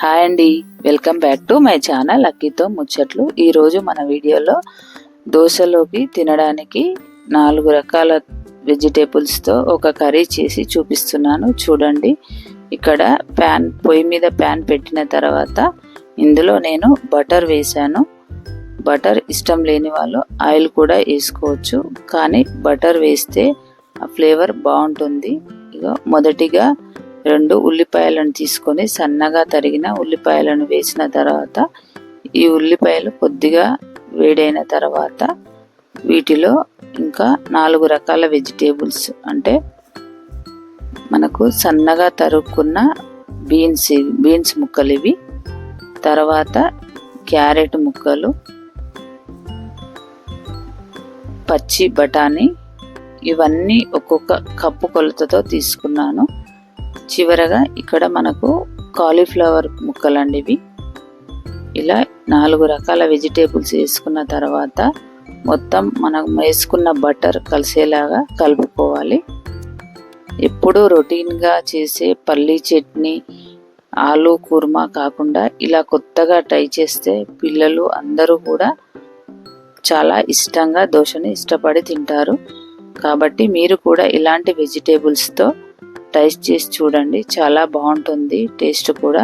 Hi అండి, welcome back to my channel లక్కీతో ముచ్చట్లు. ఈరోజు మన వీడియోలో దోశలోకి తినడానికి 4 రకాల వెజిటేబుల్స్తో ఒక కర్రీ చేసి చూపిస్తున్నాను. చూడండి, ఇక్కడ పొయ్యి మీద ప్యాన్ పెట్టిన తర్వాత ఇందులో నేను బటర్ వేసాను. బటర్ ఇష్టం లేని వాళ్ళు ఆయిల్ కూడా వేసుకోవచ్చు, కానీ బటర్ వేస్తే ఆ ఫ్లేవర్ బాగుంటుంది. ఇక మొదటిగా 2 ఉల్లిపాయలను తీసుకొని సన్నగా తరిగిన ఉల్లిపాయలను వేసిన తర్వాత ఈ ఉల్లిపాయలు కొద్దిగా వేడైన తర్వాత వీటిలో ఇంకా 4 రకాల వెజిటేబుల్స్ అంటే మనకు సన్నగా తరుక్కున్న బీన్స్ ముక్కలు ఇవి, తర్వాత క్యారెట్ ముక్కలు, పచ్చి బఠానీ, ఇవన్నీ ఒక్కొక్క కప్పు కొలతతో తీసుకున్నాను. చివరగా ఇక్కడ మనకు కాలీఫ్లవర్ ముక్కలండి ఇవి. ఇలా 4 రకాల వెజిటేబుల్స్ వేసుకున్న తర్వాత మొత్తం మనం వేసుకున్న బటర్ కలిసేలాగా కలుపుకోవాలి. ఎప్పుడూ రొటీన్గా చేసే పల్లీ చట్నీ, ఆలు కుర్మా కాకుండా ఇలా కొత్తగా ట్రై చేస్తే పిల్లలు అందరూ కూడా చాలా ఇష్టంగా దోశని ఇష్టపడి తింటారు. కాబట్టి మీరు కూడా ఇలాంటి వెజిటేబుల్స్తో ట్రై చేసి చూడండి, చాలా బాగుంటుంది టేస్ట్ కూడా.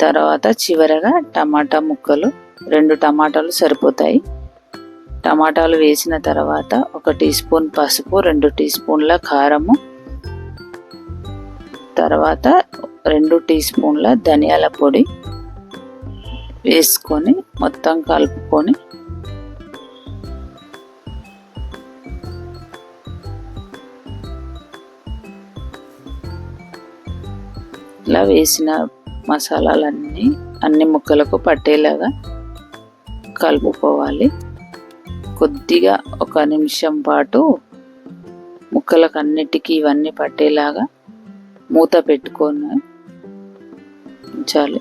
తర్వాత చివరగా టమాటా ముక్కలు, 2 టమాటాలు సరిపోతాయి. టమాటాలు వేసిన తర్వాత 1 టీ స్పూన్ పసుపు, 2 టీ స్పూన్ల కారము, తర్వాత 2 టీ స్పూన్ల ధనియాల పొడి వేసుకొని మొత్తం కలుపుకొని ఇలా వేసిన మసాలాలన్నీ అన్ని ముక్కలకు పట్టేలాగా కలుపుకోవాలి. కొద్దిగా 1 నిమిషం పాటు ముక్కలకు అన్నిటికీ ఇవన్నీ పట్టేలాగా మూత పెట్టుకొని ఉంచాలి.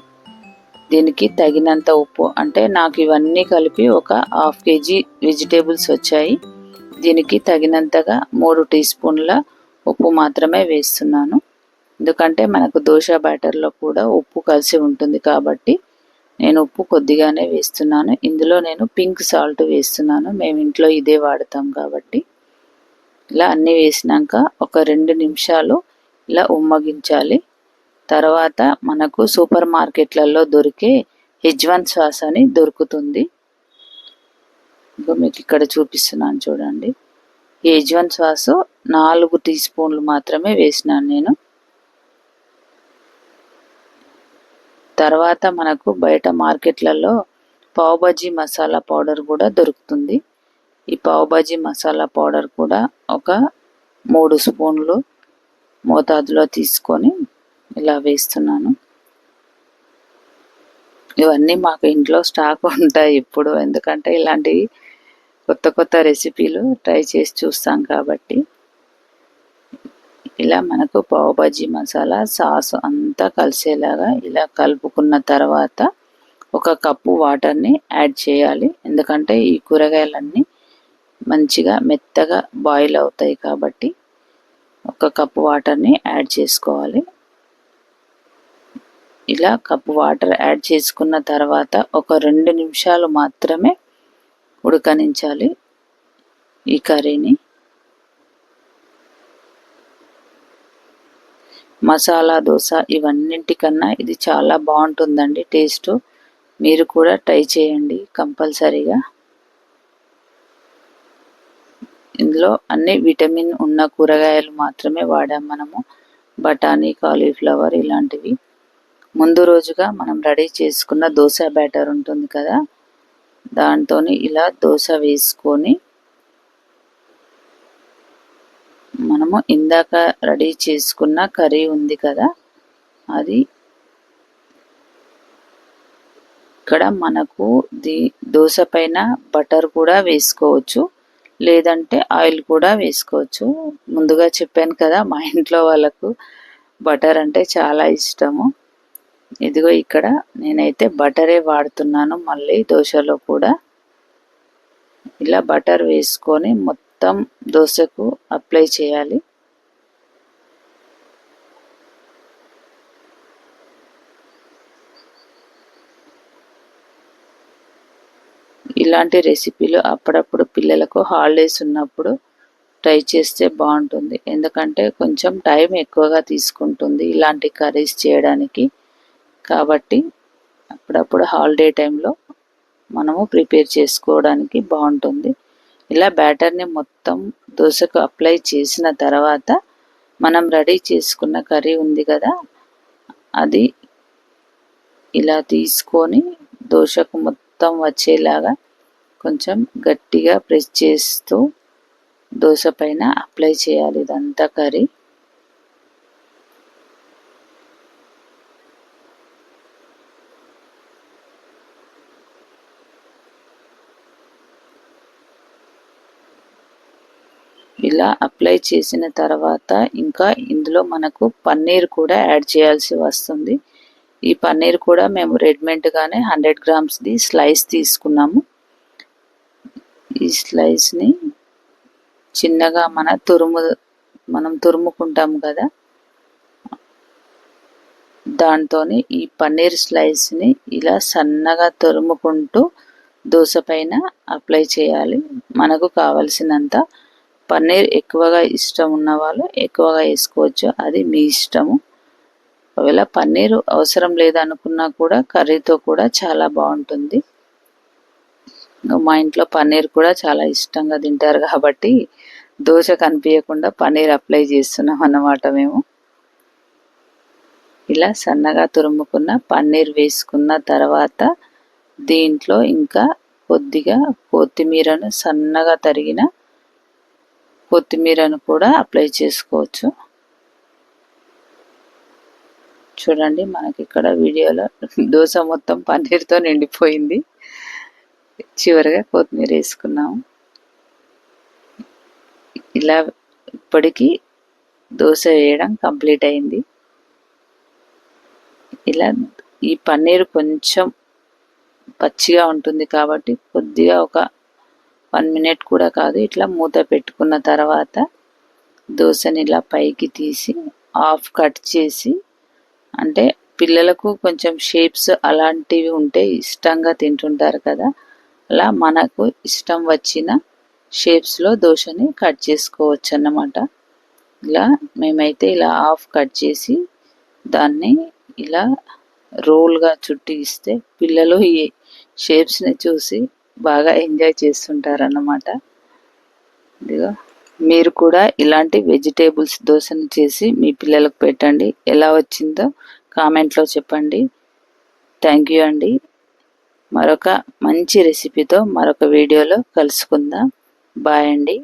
దీనికి తగినంత ఉప్పు, అంటే నాకు ఇవన్నీ కలిపి ఒక 1/2 kg వెజిటేబుల్స్ వచ్చాయి. దీనికి తగినంతగా 3 టీ స్పూన్ల ఉప్పు మాత్రమే వేస్తున్నాను. ఎందుకంటే మనకు దోశ బ్యాటర్లో కూడా ఉప్పు కలిసి ఉంటుంది కాబట్టి నేను ఉప్పు కొద్దిగానే వేస్తున్నాను. ఇందులో నేను పింక్ సాల్ట్ వేస్తున్నాను, మేము ఇంట్లో ఇదే వాడతాం కాబట్టి. ఇలా అన్నీ వేసినాక ఒక 2 నిమిషాలు ఇలా ఉమ్మగించాలి. తర్వాత మనకు సూపర్ మార్కెట్లలో దొరికే హెజ్వాన్ సాస్ అని దొరుకుతుంది. ఇంకా మీకు ఇక్కడ చూపిస్తున్నాను చూడండి. ఈ హెజ్వాన్ సాసు 4 టీ స్పూన్లు మాత్రమే వేసినాను నేను. తర్వాత మనకు బయట మార్కెట్లలో పావుబాజీ మసాలా పౌడర్ కూడా దొరుకుతుంది. ఈ పావుబాజీ మసాలా పౌడర్ కూడా ఒక 3 స్పూన్లు మోతాదులో తీసుకొని ఇలా వేస్తున్నాను. ఇవన్నీ మాకు ఇంట్లో స్టాక్ ఉంటాయి ఇప్పుడు, ఎందుకంటే ఇలాంటివి కొత్త రెసిపీలు ట్రై చేసి చూస్తాం కాబట్టి. ఇలా మనకు పావుబాజీ మసాలా సాస్ అంతా కలిసేలాగా ఇలా కలుపుకున్న తర్వాత 1 కప్పు వాటర్ని యాడ్ చేయాలి. ఎందుకంటే ఈ కూరగాయలన్నీ మంచిగా మెత్తగా బాయిల్ అవుతాయి కాబట్టి 1 కప్పు వాటర్ని యాడ్ చేసుకోవాలి. ఇలా కప్పు వాటర్ యాడ్ చేసుకున్న తర్వాత ఒక 2 నిమిషాలు మాత్రమే ఉడకనించాలి ఈ కర్రీని. మసాలా దోశ ఇవన్నింటికన్నా ఇది చాలా బాగుంటుందండి టేస్ట్. మీరు కూడా ట్రై చేయండి కంపల్సరీగా. ఇందులో అన్ని విటమిన్ ఉన్న కూరగాయలు మాత్రమే వాడాం మనము, బఠానీ, కాలీఫ్లవర్ ఇలాంటివి. ముందు రోజుగా మనం రెడీ చేసుకున్న దోశ బ్యాటర్ ఉంటుంది కదా, దాంతో ఇలా దోశ వేసుకొని మనము ఇందాక రెడీ చేసుకున్న కర్రీ ఉంది కదా, అది ఇక్కడ మనకు దోశ పైన బటర్ కూడా వేసుకోవచ్చు, లేదంటే ఆయిల్ కూడా వేసుకోవచ్చు. ముందుగా చెప్పాను కదా, మా ఇంట్లో వాళ్ళకు బటర్ అంటే చాలా ఇష్టము. ఇదిగో ఇక్కడ నేనైతే బటరే వాడుతున్నాను. మళ్ళీ దోశలో కూడా ఇలా బటర్ వేసుకొని మొత్తం దోశకు అప్లై చేయాలి. ఇలాంటి రెసిపీలు అప్పుడప్పుడు పిల్లలకు హాలిడేస్ ఉన్నప్పుడు ట్రై చేస్తే బాగుంటుంది. ఎందుకంటే కొంచెం టైం ఎక్కువగా తీసుకుంటుంది ఇలాంటి కర్రీస్ చేయడానికి. కాబట్టి అప్పుడప్పుడు హాలిడే టైంలో మనము ప్రిపేర్ చేసుకోవడానికి బాగుంటుంది. ఇలా బ్యాటర్ని మొత్తం దోశకు అప్లై చేసిన తర్వాత మనం రెడీ చేసుకున్న కర్రీ ఉంది కదా, అది ఇలా తీసుకొని దోశకు మొత్తం వచ్చేలాగా కొంచెం గట్టిగా ప్రెస్ చేస్తూ దోశ పైన అప్లై చేయాలి ఇదంతా కర్రీ. ఇలా అప్లై చేసిన తర్వాత ఇంకా ఇందులో మనకు పన్నీర్ కూడా యాడ్ చేయాల్సి వస్తుంది. ఈ పన్నీర్ కూడా మేము రెడీమేడ్గానే 100 గ్రామ్స్ది స్లైస్ తీసుకున్నాము. ఈ స్లైస్ని చిన్నగా మనం తురుముకుంటాము కదా, దాంతో ఈ పన్నీర్ స్లైస్ని ఇలా సన్నగా తురుముకుంటూ దోశ పైన అప్లై చేయాలి. మనకు కావలసినంత పన్నీర్ ఎక్కువగా ఇష్టం ఉన్న వాళ్ళు ఎక్కువగా వేసుకోవచ్చు, అది మీ ఇష్టము. ఒకవేళ పన్నీరు అవసరం లేదనుకున్నా కూడా కర్రీతో కూడా చాలా బాగుంటుంది. మా ఇంట్లో పన్నీర్ కూడా చాలా ఇష్టంగా తింటారు కాబట్టి దోశ కనిపించకుండా పన్నీర్ అప్లై చేస్తున్నాం అన్నమాట మేము. ఇలా సన్నగా తురుముకున్న పన్నీర్ వేసుకున్న తర్వాత దీంట్లో ఇంకా కొద్దిగా కొత్తిమీరను సన్నగా తరిగిన కొత్తిమీరను కూడా అప్లై చేసుకోవచ్చు. చూడండి, మనకి ఇక్కడ వీడియోలో దోశ మొత్తం పన్నీర్తో నిండిపోయింది. చివరిగా కొత్తిమీర వేసుకున్నాము. ఇలా ఇప్పటికీ దోశ వేయడం కంప్లీట్ అయింది. ఇలా ఈ పన్నీర్ కొంచెం పచ్చిగా ఉంటుంది కాబట్టి కొద్దిగా ఒక 1 మినిట్ కూడా కాదు, ఇట్లా మూత పెట్టుకున్న తర్వాత దోశని ఇలా పైకి తీసి హాఫ్ కట్ చేసి, అంటే పిల్లలకు కొంచెం షేప్స్ అలాంటివి ఉంటే ఇష్టంగా తింటుంటారు కదా, అలా మనకు ఇష్టం వచ్చిన షేప్స్లో దోశని కట్ చేసుకోవచ్చు అన్నమాట. ఇలా మేమైతే ఇలా హాఫ్ కట్ చేసి దాన్ని ఇలా రోల్గా చుట్టి ఇస్తే పిల్లలు ఈ షేప్స్ని చూసి బాగా ఎంజాయ్ చేస్తుంటారు అన్నమాట. ఇదిగో మీరు కూడా ఇలాంటి వెజిటేబుల్స్ దోశను చేసి మీ పిల్లలకు పెట్టండి. ఎలా వచ్చిందో కామెంట్లో చెప్పండి. థ్యాంక్ యూ అండి. మరొక మంచి రెసిపీతో మరొక వీడియోలో కలుసుకుందాం. బాయ్ అండి.